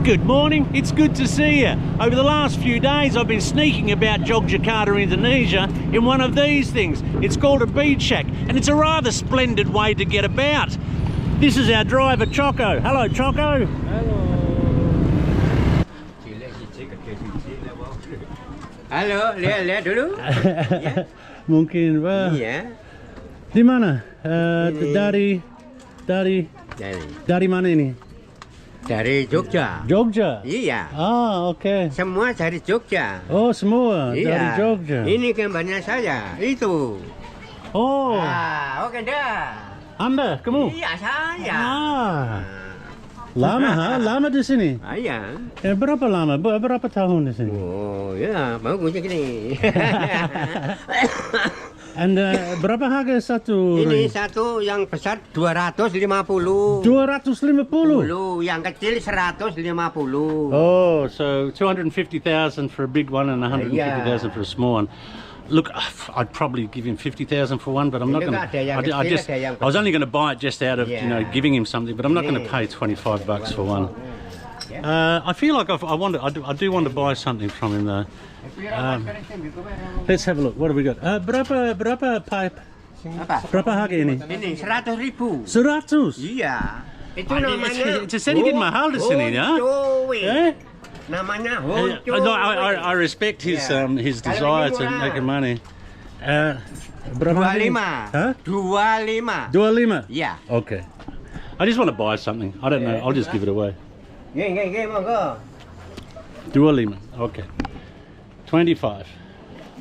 Good morning, it's good to see you. Over the last few days I've been sneaking about Jogyakarta, Indonesia in one of these things. It's called a beach shack and it's a rather splendid way to get about. This is our driver Choco. Hello Choco. Halo. Halo, lihat dulu. Ya. Mungkin Iya. Di mana? Dari mana ini? Dari Jogja. Jogja? Iya. Ah, oke. Semua dari Jogja. Oh, semua dari Iya. Jogja. Ini gambarnya saya. Itu. Oh. Ah, oke dah. Anda, kamu? Iya, saya. Ah. Lama, ha? Lama di sini? Iya. Berapa lama? Berapa tahun di sini? Oh, ya, bagusnya gini. Anda berapa harga satu? Ini satu yang besar 250. 250. Yang kecil 150. Oh, so 250,000 for a big one and 150,000 for a small one. Look, I'd probably give him 50,000 for one, but I'm not going to. I was only going to buy it just out of giving him something, but I'm not going to pay $25 for one. I feel like I do want to buy something from him though. Let's have a look. What have we got? Berapa pipe? Berapa harga ini? Ini 100.000. 100? Iya. Itu namanya. It's sedikit mahal di sini ya. Namanya I respect his desire to make money. Berapa? 25. Huh? 25. 25? Yeah. Okay. I just want to buy something. I don't know. I'll just give it away. Monggo. 25. Okay. 25.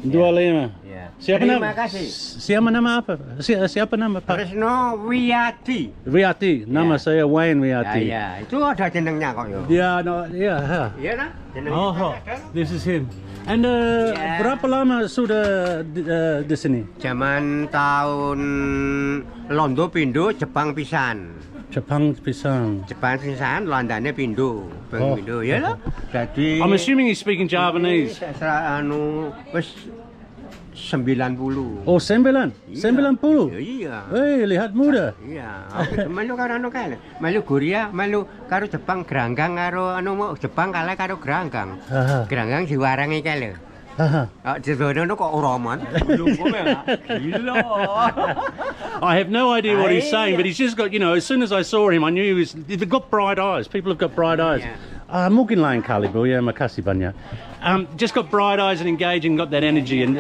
25. Ya. Terima kasih. Siapa nama apa? Siapa nama Pak? Tresno Wiyati. Wiyati. Nama saya Wayne Wiyati. Ya, itu ada jenengnya kok yo. Yeah, no, yeah. Iya kan? Oh, this is him. And berapa lama sudah di sini? Zaman tahun Londo Pindo Jepang pisan. Jepang pisan. Jepang pisan, Londonnya Pindo. Pindo ya lah. Jadi I'm assuming he's speaking Javanese. Wis 90. Oh, 90? Iya. Lihat muda. Iya. Melu karo kale. Melu Korea, melu karo Jepang geranggang karo Jepang kalah karo geranggang. Geranggang diwarangi kale. Jedono kok ora aman. Gila. I have no idea what he's saying, but he's just got, as soon as I saw him, I knew they've got bright eyes. People have got bright eyes. Mungkin lain kali, Bu, ya, makasih banyak. Just got bright eyes and engaging, got that energy, and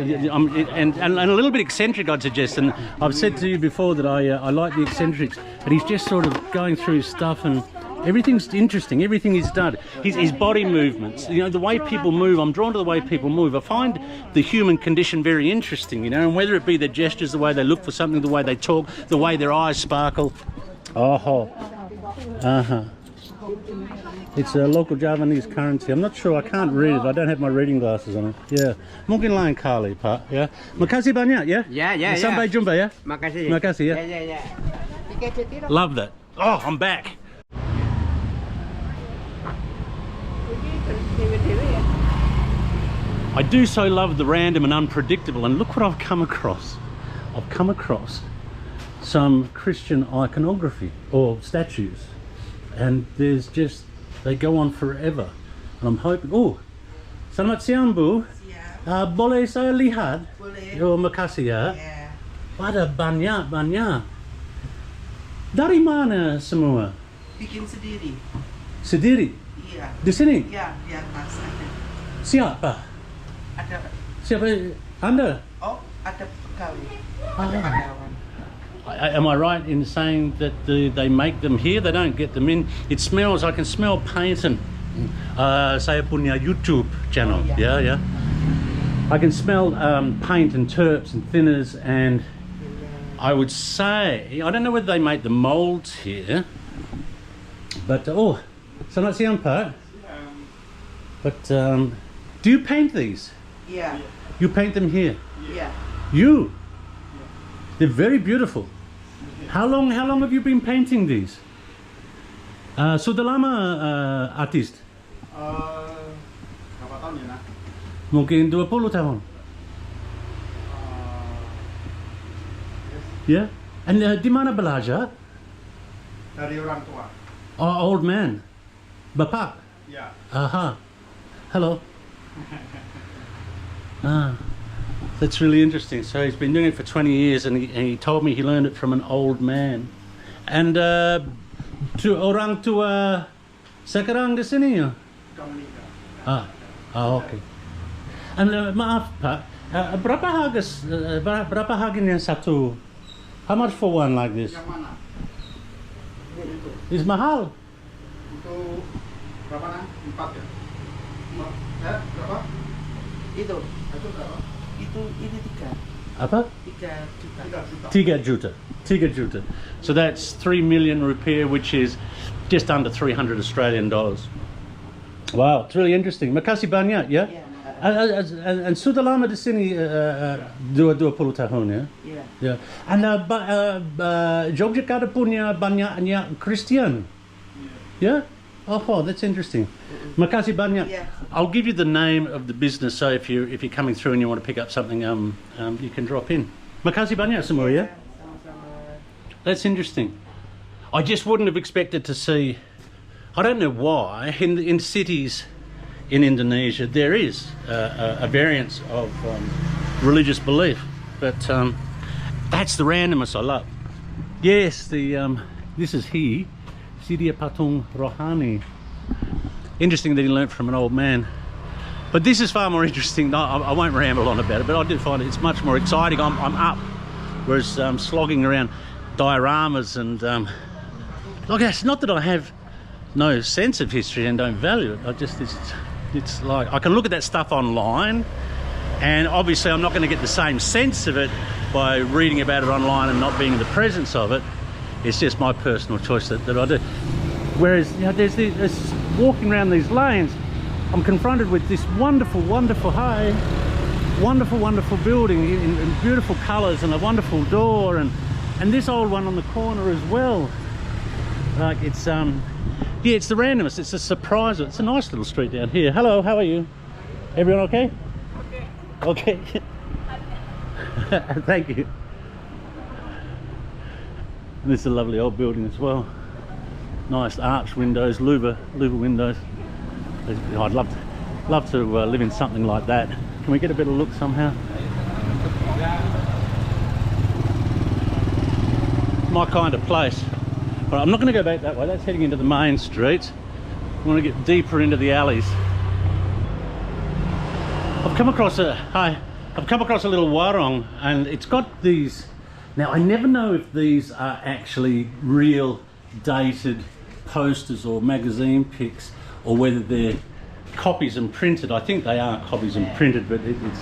a little bit eccentric, I'd suggest. And I've said to you before that I like the eccentrics, but he's just sort of going through stuff and everything's interesting. Everything he's done, his body movements, the way people move. I'm drawn to the way people move. I find the human condition very interesting, and whether it be their gestures, the way they look for something, the way they talk, the way their eyes sparkle. It's a local Javanese currency. I'm not sure. I can't read it. I don't have my reading glasses on it. Yeah. Mungkin lain kali, Pak. Yeah. Makasih banyak, ya. Ya. Sampai jumpa, ya. Makasih, ya. Ya. Love that. Oh, I'm back. I do so love the random and unpredictable, and look what I've come across. I've come across some Christian iconography or statues, and they go on forever. And I'm hoping. Oh, selamat siang, Bu. Boleh saya lihat? Boleh. Oh, makasih ya. Ada banyak. Dari mana semua? Bikin sendiri. Sendiri? Iya. Di sini? Iya, di atas ada. Siapa? Ada. Siapa? Anda? Oh, ada pegawai. Ada karyawan. Am I right in saying that they make them here? They don't get them in. It smells. I can smell paint and saya punya YouTube channel. Oh, yeah. I can smell paint and terps and thinners, and I would say I don't know whether they make the molds here, but selamat siang, Pak. But do you paint these? Yeah. You paint them here? Yeah. You? They're very beautiful. How long have you been painting these? Sudah lama artist? Berapa tahun ya, Nak? Mungkin 20 tahun. Yeah? And di mana belajar? Dari orang tua. Oh, old man. Bapak? Yeah. Hello. That's really interesting. So he's been doing it for 20 years, and he told me he learned it from an old man. And orang tua sekarang di sini ya? Okay. And maaf Pak, berapa harganya satu? How much for one like this? Yang mana? It's mahal. Untuk berapa nang? 4 ya? Berapa? Itu berapa? ini 3. Apa? 3 juta. 3 juta. So that's 3 million rupiah, which is just under 300 Australian dollars. Wow, it's really interesting. Makasih banyak, ya? Yeah. And sudah lama di sini 20 tahun, ya? Yeah. Yeah. And Jogyakarta punya banyak Christian. Yeah? Oh, that's interesting. Makasih banyak. Yeah. I'll give you the name of the business, so if you're coming through and you want to pick up something, you can drop in. Makasih banyak semua, yeah? Sama-sama. That's interesting. I just wouldn't have expected to see. I don't know why in cities in Indonesia there is a variance of religious belief, but that's the randomness I love. Yes, this is he, Sidia Patung Rohani. Interesting that he learnt from an old man. But this is far more interesting. I won't ramble on about it, but I do find it's much more exciting. I'm up, whereas slogging around dioramas and look, it's not that I have no sense of history and don't value it. It's like I can look at that stuff online, and obviously I'm not going to get the same sense of it by reading about it online and not being in the presence of it. It's just my personal choice that I do. Whereas, you know, there's walking around these lanes, I'm confronted with this wonderful building in beautiful colours and a wonderful door, and this old one on the corner as well. Like it's yeah, it's the randomness, it's a surprise. It's a nice little street down here. Hello, how are you? Everyone okay? Okay. Thank you. And this is a lovely old building as well. Nice arch windows, louver windows. I'd love to live in something like that. Can we get a better look somehow? My kind of place. All right, I'm not going to go back that way. That's heading into the main street. I want to get deeper into the alleys. I've come across a little warung, and it's got these. Now I never know if these are actually real dated posters or magazine pics, or whether they're copies and printed. I think they are copies and printed, but it's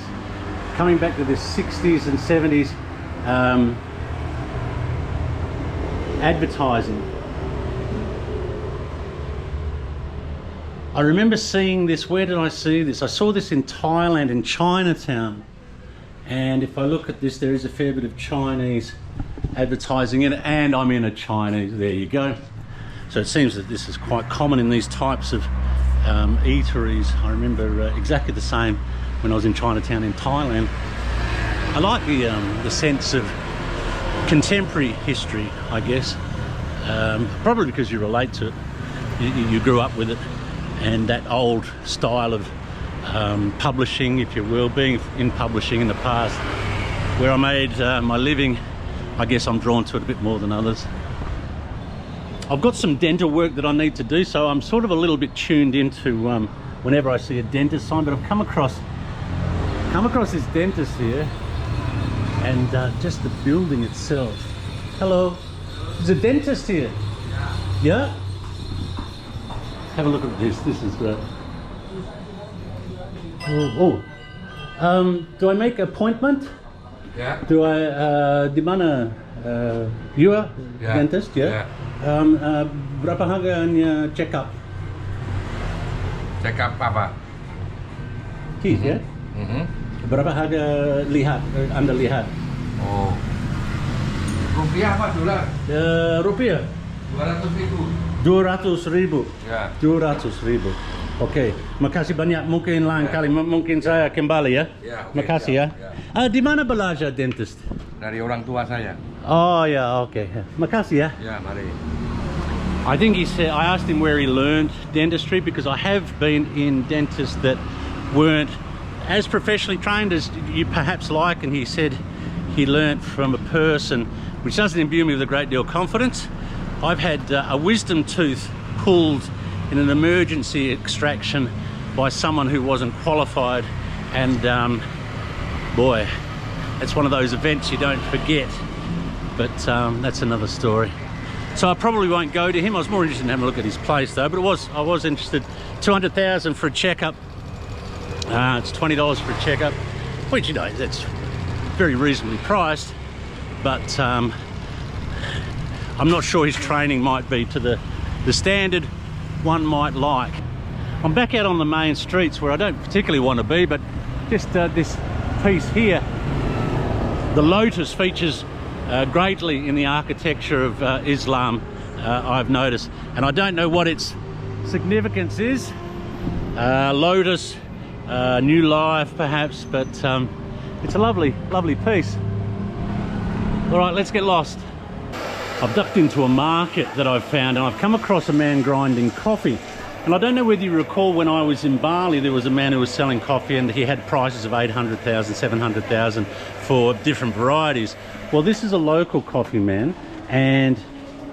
coming back to the 60s and 70s advertising. I remember seeing this. Where did I see this? I saw this in Thailand, in Chinatown. And if I look at this, there is a fair bit of Chinese advertising in it, and I'm in a Chinese. There you go. So it seems that this is quite common in these types of eateries. I remember exactly the same when I was in Chinatown in Thailand. I like the sense of contemporary history, I guess, probably because you relate to it. You grew up with it, and that old style of publishing, if you will, being in publishing in the past, where I made my living. I guess I'm drawn to it a bit more than others. I've got some dental work that I need to do, so I'm sort of a little bit tuned into whenever I see a dentist sign, but I've come across this dentist here, and just the building itself. Hello, there's a dentist here. Yeah? Have a look at this. This is great. Do I make appointment? Yeah. Do I di mana you are dentist? Yeah. Berapa harganya check up? Check up apa? Teeth, ya? Berapa harga lihat, Anda lihat? Oh. Rupiah apa dolar? Rupiah. 200.000. 200.000. Ya. 200.000. Oke, makasih banyak. Mungkin lain kali, mungkin saya kembali ya. Ya, oke, makasih ya. Di mana belajar dentist? Dari orang tua saya. Oh ya, oke. Makasih ya. Ya, mari. I think he said, I asked him where he learned dentistry, because I have been in dentists that weren't as professionally trained as you perhaps like, and he said he learnt from a person, which doesn't imbue me with a great deal of confidence. I've had a wisdom tooth pulled in an emergency extraction by someone who wasn't qualified, and boy, it's one of those events you don't forget. But that's another story. So I probably won't go to him. I was more interested in having a look at his place though, but I was interested. 200,000 for a checkup. It's $20 for a checkup, which, you know, that's very reasonably priced, but I'm not sure his training might be to the standard one might like. I'm back out on the main streets where I don't particularly want to be, but just this piece here, the lotus features greatly in the architecture of Islam, I've noticed, and I don't know what its significance is. Lotus, new life perhaps, but it's a lovely piece. All right, let's get lost. I've ducked into a market that I've found, and I've come across a man grinding coffee. And I don't know whether you recall, when I was in Bali, there was a man who was selling coffee, and he had prices of 800,000, 700,000 for different varieties. Well, this is a local coffee man, and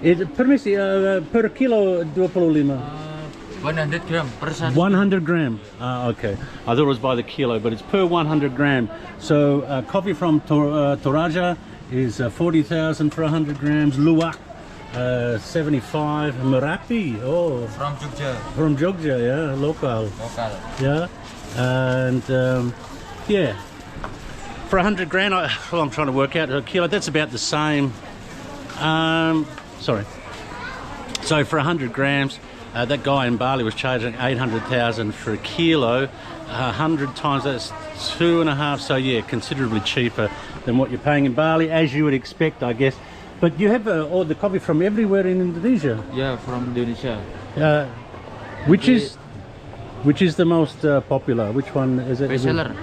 permisi per kilo 25. 100 gram per sachet. 100 gram. Okay. I thought it was by the kilo, but it's per 100 gram. So coffee from Toraja is 40,000 for 100 grams. Luwak, 75. Merapi, oh. From Jogja. From Jogja, yeah, local. Local. Yeah, and yeah, for 100 gram, I'm trying to work out a kilo. That's about the same. Sorry. So for 100 grams, that guy in Bali was charging 800,000 for a kilo. 100 times, that's 2.5. So yeah, considerably cheaper than what you're paying in Bali, as you would expect, I guess. But you have all the coffee from everywhere in Indonesia. Yeah, from Indonesia. Which is the most popular? Which one is it? Bestseller.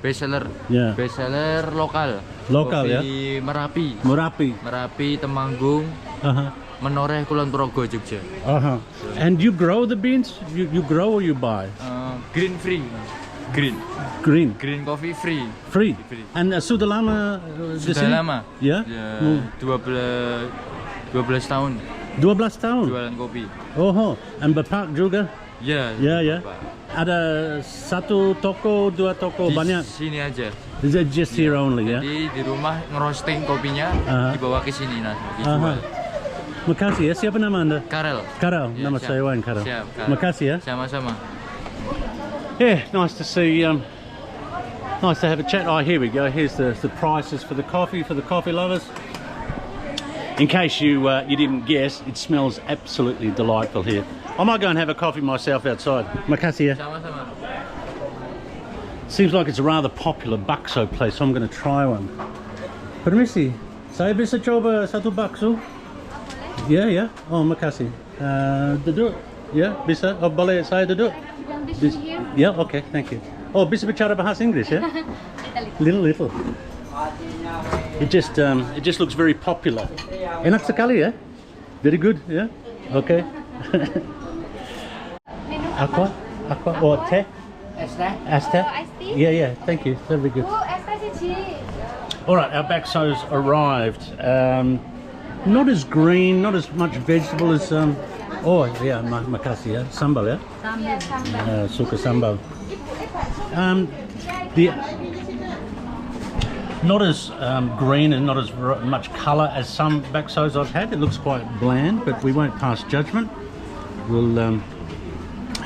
Bestseller. Yeah. Bestseller lokal. Local, Kopi yeah. Merapi. Merapi. Temanggung. Menoreh, Kulon Progo, Jogja. And you grow the beans? You grow or you buy? Green free. Green coffee free. Free. And sudah lama di Sudah sini? lama. Ya? Ya, 12 tahun 12 tahun. jualan kopi. Oh, and Bapak juga? Ya. Ya. Ada satu toko, dua toko, Di banyak? sini aja. Is it just here only, ya? Jadi di rumah ngerosting kopinya, dibawa ke sini nanti dijual. Makasih ya. Siapa nama Anda? Karel. Karel. Ya, Nama siap. saya Wan Karel. Siap, Karel. Makasih ya. Sama-sama. Yeah, nice to see. Nice to have a chat. Oh, here we go. Here's the prices for the coffee lovers. In case you didn't guess, it smells absolutely delightful here. I might go and have a coffee myself outside. Makasih ya. Sama-sama. Seems like it's a rather popular bakso place, so I'm going to try one. Permisi, saya bisa coba satu bakso? Ya. Oh, makasih. Duduk? Ya, bisa. Oh, boleh saya duduk? Yeah, okay, thank you. Oh, bisa bicara bahasa Inggris, ya? Little. It just looks very popular. Enak sekali, ya? Very good, yeah? Okay. Aqua? Oh, teh? Asta? Yeah, thank you. That'll be good. All right, our bakso's arrived. Not as green, not as much vegetable as oh yeah, makasih ya. Sambal ya. Suka sambal. Not as green and not as much colour as some baksos I've had. It looks quite bland, but we won't pass judgment. We'll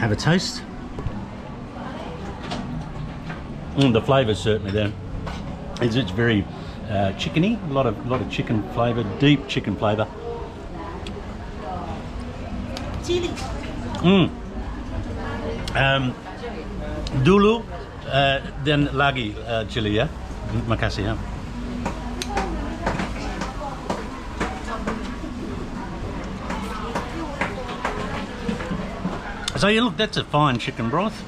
have a taste. The flavour's certainly there. It's very chickeny, a lot of chicken flavour, deep chicken flavour. Chili. Dulu, then lagi chili ya. Makasih ya. So yeah, look, that's a fine chicken broth.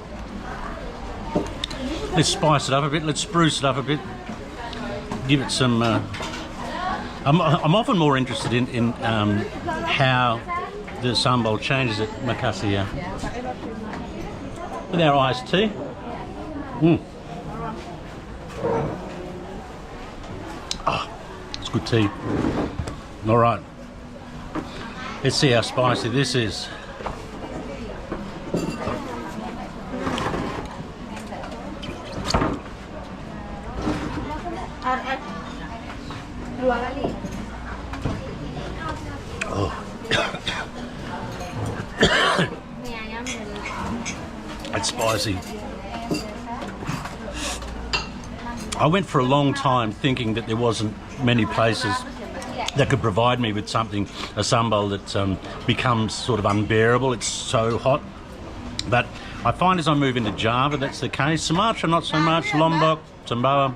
Let's spice it up a bit. Let's spruce it up a bit. Give it some. I'm often more interested in how the sambal changes it. Makasih, yeah. With our iced tea. Oh, it's good tea. All right. Let's see how spicy this is. Oh. It's spicy. I went for a long time thinking that there wasn't many places that could provide me with something, a sambal that becomes sort of unbearable. It's so hot. But I find as I move into Java, that's the case. Sumatra, not so much. Lombok, Sumbawa.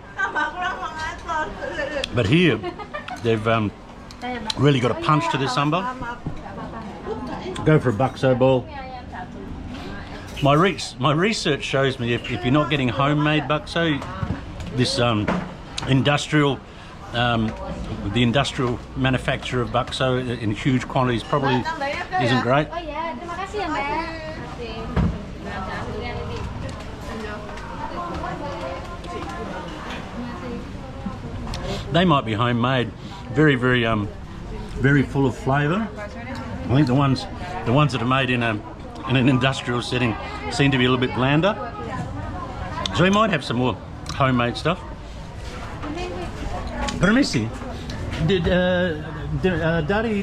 But here, they've really got a punch to this sambal. Go for a bakso ball. My research shows me if you're not getting homemade bakso, this industrial, the industrial manufacture of bakso in huge quantities probably isn't great. They might be homemade, very full of flavour. I think the ones that are made in an industrial setting seem to be a little bit blander. So we might have some more homemade stuff. Permisi, dari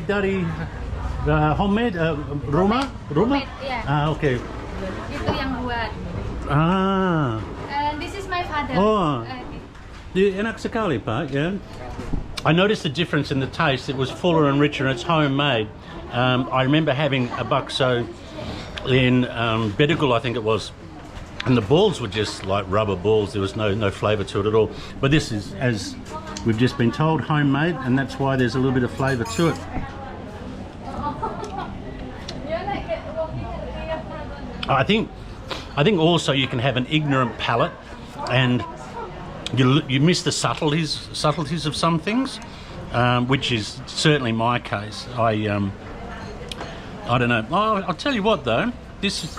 homemade rumah? Yeah. Okay. Itu yang buat. This is my father. Oh. Enak sekali, Pak, yeah. I noticed the difference in the taste. It was fuller and richer, and it's homemade. I remember having a bakso in Bedugul, I think it was, and the balls were just like rubber balls. There was no flavour to it at all. But this is, as we've just been told, homemade, and that's why there's a little bit of flavour to it. I think also you can have an ignorant palate, and you miss the subtleties of some things, which is certainly my case. I don't know. Oh, I'll tell you what though, this is.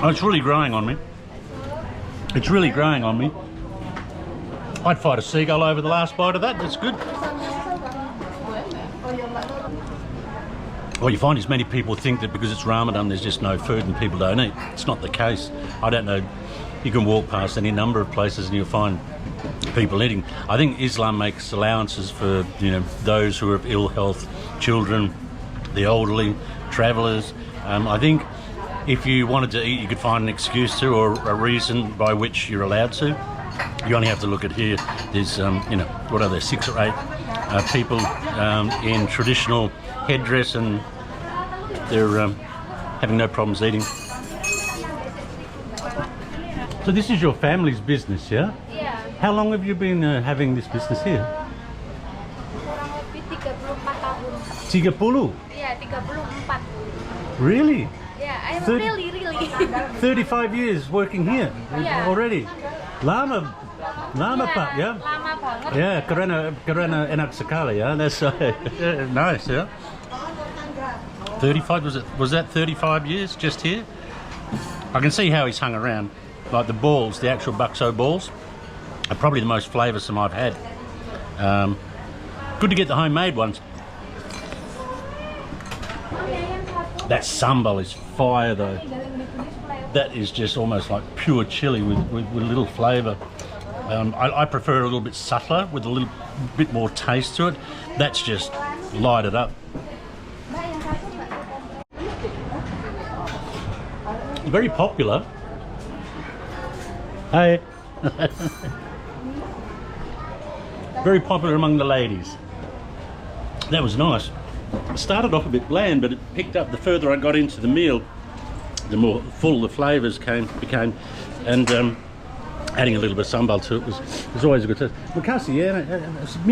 Oh, it's really growing on me. It's really growing on me. I'd fight a seagull over the last bite of that. That's good. What you find is many people think that because it's Ramadan there's just no food and people don't eat. It's not the case. I don't know. You can walk past any number of places and you'll find people eating. I think Islam makes allowances for, you know, those who are of ill health, children, the elderly, travellers. I think if you wanted to eat, you could find an excuse to, or a reason by which you're allowed to. You only have to look at here. There's, you know, what are there, 6 or 8 people in traditional headdress, and they're having no problems eating. So this is your family's business, yeah? Yeah. How long have you been having this business here? Kurang lebih 34 tahun. 30? Iya, 34. Really? Yeah, I'm 30 really. 35 years working here already. Lama Pak, yeah? Lama banget. Yeah, karena enak sekali, yeah? That's nice, yeah? 35, was that 35 years just here? I can see how he's hung around. Like the balls, the actual bakso balls, are probably the most flavoursome I've had. Good to get the homemade ones. That sambal is fire though. That is just almost like pure chili with little flavour. I prefer a little bit subtler with a little bit more taste to it. That's just light it up. Very popular. Hey. Very popular among the ladies. That was nice. It started off a bit bland, but it picked up the further I got into the meal, the more full the flavours became, and adding a little bit of sambal to it was always a good taste. Makasih ya.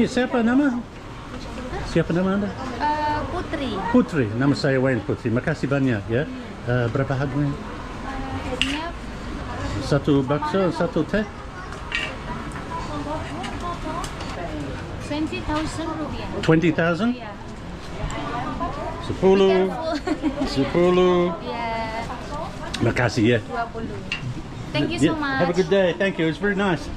Siapa nama? Siapa nama anda? Putri. Putri. Nama saya Wayne Putri. Makasih banyak ya. Berapa harganya? Harganya Satu bakso, satu teh? 20,000 rupiah. 20,000? Yeah. 10. 10. Yeah. Makasih ya. 20. Thank you Yeah, so much. have a good day. Thank you. It's very nice.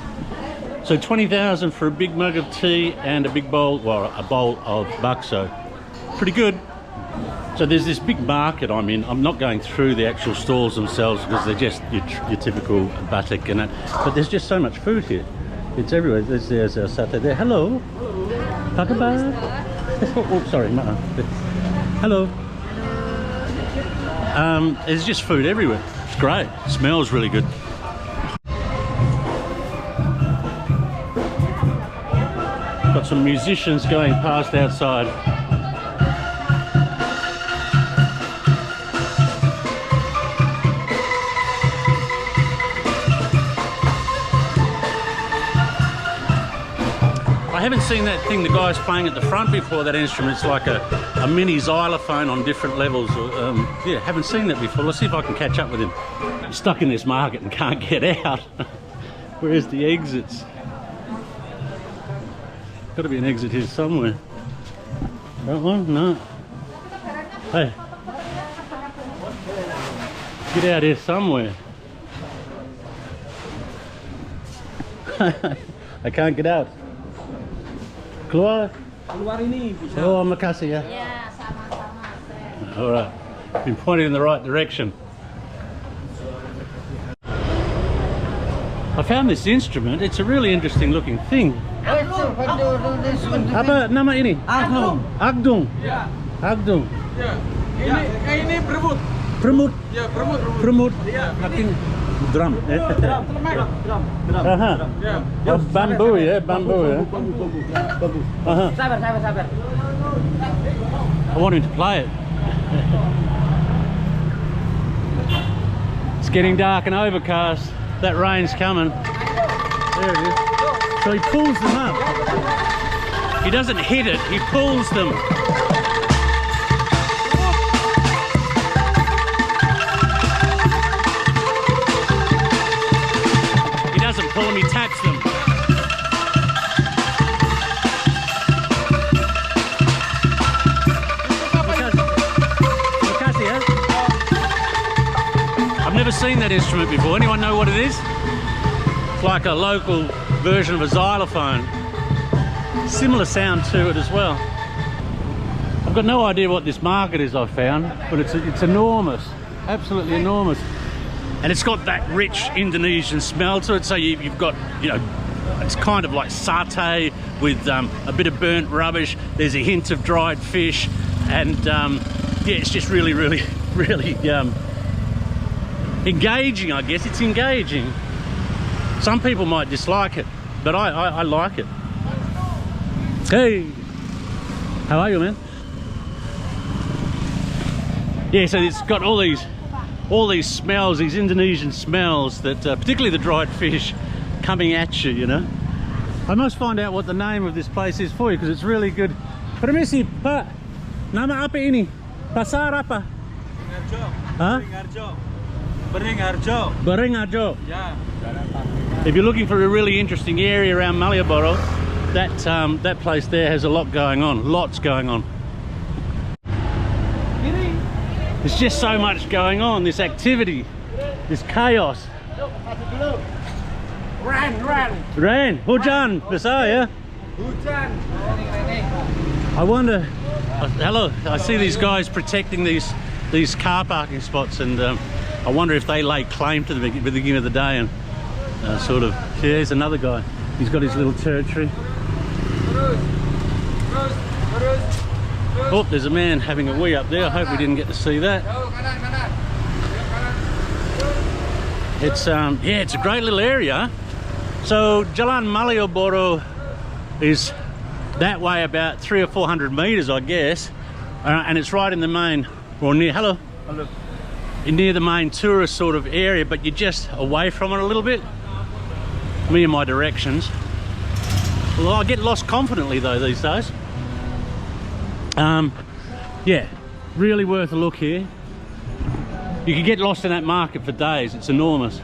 So 20,000 for a big mug of tea and a big bowl, well, a bowl of bakso. Pretty good. So there's this big market I'm in. I'm not going through the actual stalls themselves because they're just your typical batik and that. But there's just so much food here. It's everywhere. There's a satay there. Hello. Pakabar. Oh, sorry. Hello. There's just food everywhere. It's great. It smells really good. Got some musicians going past outside. I haven't seen that thing the guy's playing at the front before, that instrument. It's like a mini xylophone on different levels. Yeah, haven't seen that before. Let's see if I can catch up with him. I'm stuck in this market and can't get out. Where's the exits? Got to be an exit here somewhere. That one? No. Hey. Get out here somewhere. I can't get out. Keluar? Keluar ini bisa. Oh, makasih ya. Yeah, sama-sama. All right. Been pointing in the right direction. I found this instrument. It's a really interesting looking thing. Apa nama ini? Agdung. Agdung. Ya. Agdung. Ya. Ini bermut. Premut. Ya, bermut. Premut. Ya. Drum. Drum. Aha. Ya. Oh, bamboo ya, bamboo ya. Bambu. Aha. Sabar. I want him to play it. It's getting dark and overcast. That rain's coming. There it is. So he pulls them up. He doesn't hit it, he pulls them. He doesn't pull them, he taps them. I've never seen that instrument before. Anyone know what it is? It's like a local version of a xylophone. Similar sound to it as well. I've got no idea what this market is, I've found, but it's enormous, absolutely enormous. And it's got that rich Indonesian smell to it, so you've got, you know, it's kind of like satay with a bit of burnt rubbish. There's a hint of dried fish, and yeah, it's just really engaging, I guess. It's engaging. Some people might dislike it, but I like it. Hey, how are you, man? Yeah, so it's got all these smells, these Indonesian smells that, particularly the dried fish, coming at you, you know. I must find out what the name of this place is for you, because it's really good. Permisi, Pak. Nama apa ini? Pasar apa? Huh? Beringharjo. Beringharjo. Yeah. If you're looking for a really interesting area around Malioboro, that place there has a lot going on. Lots going on. There's just so much going on. This activity, this chaos. Rain. Hujan besar ya. Hujan. I wonder. Hello. I see these guys protecting these car parking spots, and I wonder if they lay claim to the beginning of the day and sort of. Here's another guy. He's got his little territory. Oh, there's a man having a wee up there. I hope we didn't get to see that. It's yeah, it's a great little area. So Jalan Malioboro is that way about 300 or 400 meters, I guess, and it's right in the main, or near. Hello. Near the main tourist sort of area, but you're just away from it a little bit. Me and my directions. Well, I get lost confidently though these days. Yeah, really worth a look here. You could get lost in that market for days. It's enormous.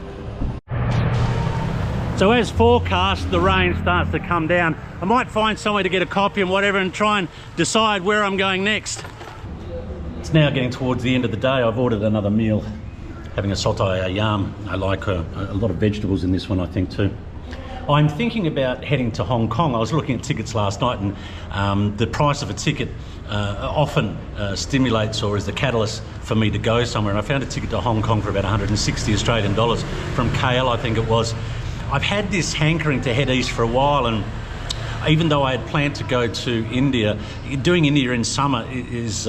So as forecast, the rain starts to come down. I might find somewhere to get a coffee and whatever and try and decide where I'm going next. It's now getting towards the end of the day. I've ordered another meal, having a soto ayam. I like a lot of vegetables in this one, I think, too. I'm thinking about heading to Hong Kong. I was looking at tickets last night, and the price of a ticket often stimulates or is the catalyst for me to go somewhere. And I found a ticket to Hong Kong for about 160 Australian dollars from KL, I think it was. I've had this hankering to head east for a while, and even though I had planned to go to India, doing India in summer is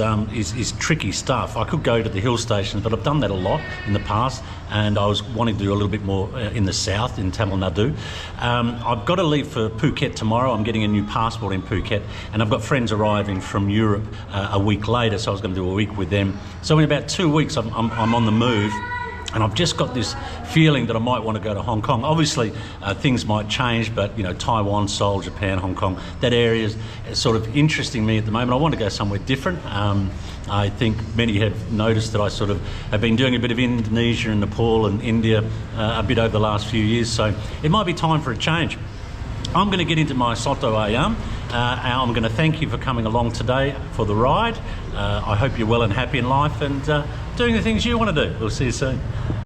tricky stuff. I could go to the hill stations, but I've done that a lot in the past, and I was wanting to do a little bit more in the south, in Tamil Nadu. I've got to leave for Phuket tomorrow. I'm getting a new passport in Phuket, and I've got friends arriving from Europe a week later, so I was going to do a week with them. So in about 2 weeks, I'm on the move. And I've just got this feeling that I might want to go to Hong Kong. Obviously, things might change, but, you know, Taiwan, Seoul, Japan, Hong Kong, that area is sort of interesting me at the moment. I want to go somewhere different. I think many have noticed that I sort of have been doing a bit of Indonesia and Nepal and India a bit over the last few years, so it might be time for a change. I'm going to get into my soto ayam. I'm going to thank you for coming along today for the ride. I hope you're well and happy in life and doing the things you want to do. We'll see you soon.